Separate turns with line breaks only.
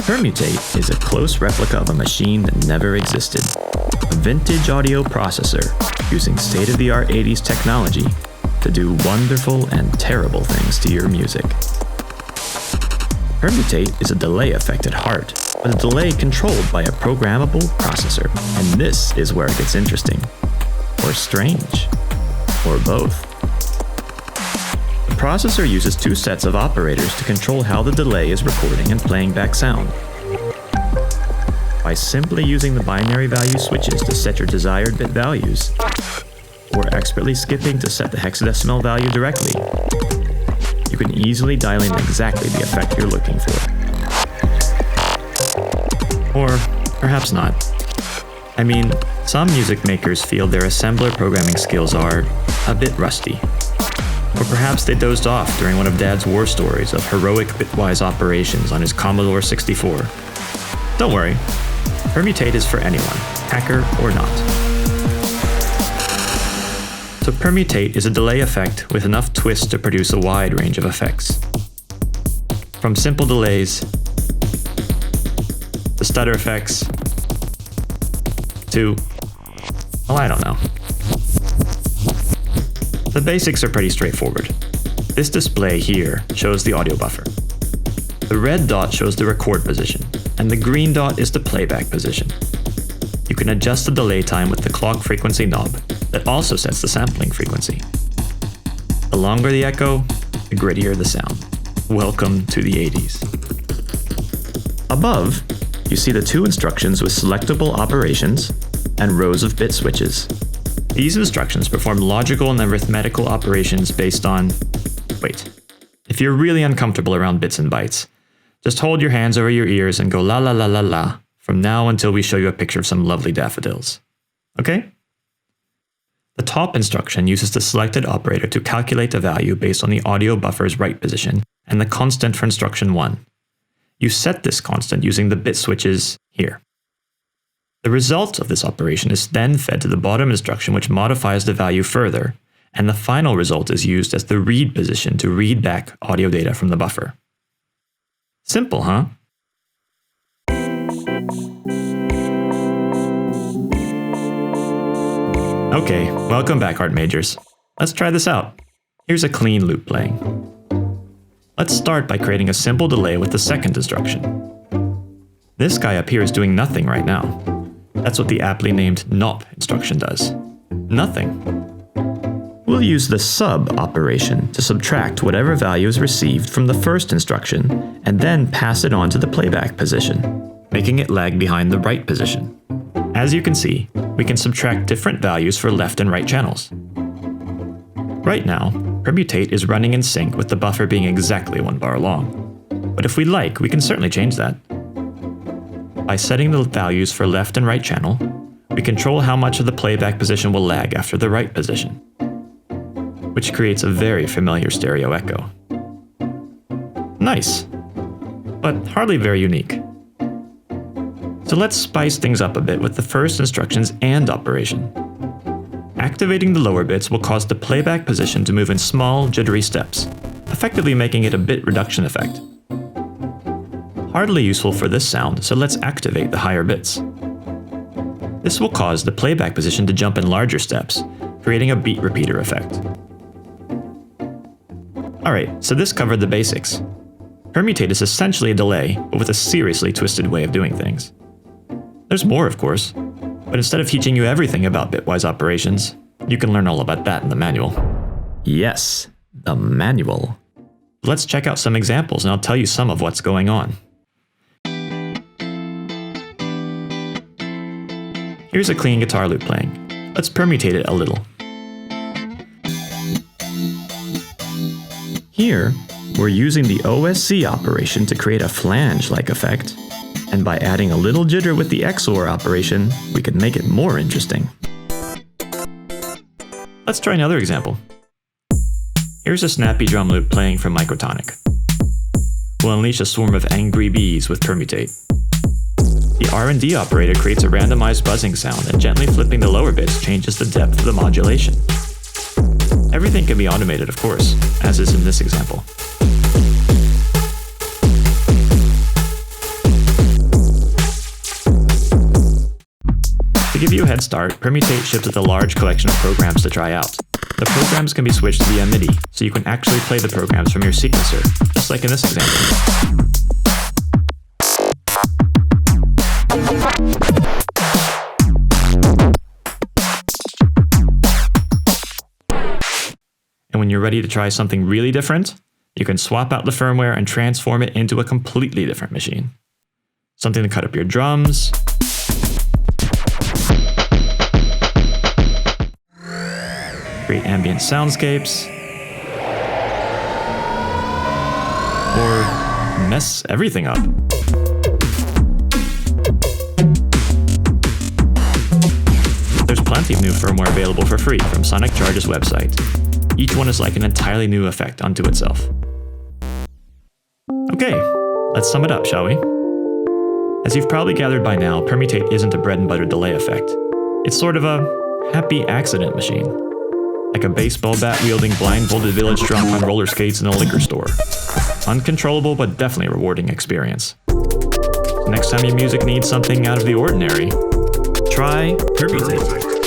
Permutate is a close replica of a machine that never existed. A vintage audio processor using state-of-the-art 80s technology to do wonderful and terrible things to your music. Permutate is a delay effect at heart, but a delay controlled by a programmable processor. And this is where it gets interesting. Or strange. Or both. The processor uses two sets of operators to control how the delay is recording and playing back sound. By simply using the binary value switches to set your desired bit values, or expertly skipping to set the hexadecimal value directly, you can easily dial in exactly the effect you're looking for. Or perhaps not. I mean, some music makers feel their assembler programming skills are a bit rusty. Or perhaps they dozed off during one of Dad's war stories of heroic bitwise operations on his Commodore 64. Don't worry, Permutate is for anyone, hacker or not. So Permutate is a delay effect with enough twists to produce a wide range of effects. From simple delays, to stutter effects, to, well, I don't know. The basics are pretty straightforward. This display here shows the audio buffer. The red dot shows the record position, and the green dot is the playback position. You can adjust the delay time with the clock frequency knob that also sets the sampling frequency. The longer the echo, the grittier the sound. Welcome to the 80s. Above, you see the two instructions with selectable operations and rows of bit switches. These instructions perform logical and arithmetical operations based on... Wait. If you're really uncomfortable around bits and bytes, just hold your hands over your ears and go la la la la la from now until we show you a picture of some lovely daffodils. Okay? The top instruction uses the selected operator to calculate a value based on the audio buffer's write position and the constant for instruction 1. You set this constant using the bit switches here. The result of this operation is then fed to the bottom instruction, which modifies the value further, and the final result is used as the read position to read back audio data from the buffer. Simple, huh? Okay, welcome back, art majors. Let's try this out. Here's a clean loop playing. Let's start by creating a simple delay with the second instruction. This guy up here is doing nothing right now. That's what the aptly named NOP instruction does. Nothing. We'll use the sub operation to subtract whatever value is received from the first instruction and then pass it on to the playback position, making it lag behind the write position. As you can see, we can subtract different values for left and right channels. Right now, Permutate is running in sync with the buffer being exactly 1 bar long. But if we like, we can certainly change that. By setting the values for left and right channel, we control how much of the playback position will lag after the write position, which creates a very familiar stereo echo. Nice, but hardly very unique. So let's spice things up a bit with the first instructions and operation. Activating the lower bits will cause the playback position to move in small, jittery steps, effectively making it a bit reduction effect. Hardly useful for this sound, so let's activate the higher bits. This will cause the playback position to jump in larger steps, creating a beat repeater effect. Alright, so this covered the basics. Permutate is essentially a delay, but with a seriously twisted way of doing things. There's more, of course, but instead of teaching you everything about bitwise operations, you can learn all about that in the manual. Yes, the manual. Let's check out some examples and I'll tell you some of what's going on. Here's a clean guitar loop playing. Let's permutate it a little. Here, we're using the OSC operation to create a flange-like effect, and by adding a little jitter with the XOR operation, we can make it more interesting. Let's try another example. Here's a snappy drum loop playing from Microtonic. We'll unleash a swarm of angry bees with Permutate. The R&D operator creates a randomized buzzing sound, and gently flipping the lower bits changes the depth of the modulation. Everything can be automated, of course, as is in this example. To give you a head start, Permutate ships with a large collection of programs to try out. The programs can be switched via MIDI, so you can actually play the programs from your sequencer, just like in this example. And when you're ready to try something really different, you can swap out the firmware and transform it into a completely different machine. Something to cut up your drums, create ambient soundscapes, or mess everything up. There's plenty of new firmware available for free from Sonic Charge's website. Each one is like an entirely new effect unto itself. Okay, let's sum it up, shall we? As you've probably gathered by now, Permutate isn't a bread and butter delay effect. It's sort of a happy accident machine. Like a baseball bat wielding blindfolded village drunk on roller skates in a liquor store. Uncontrollable but definitely a rewarding experience. Next time your music needs something out of the ordinary, try Permutate.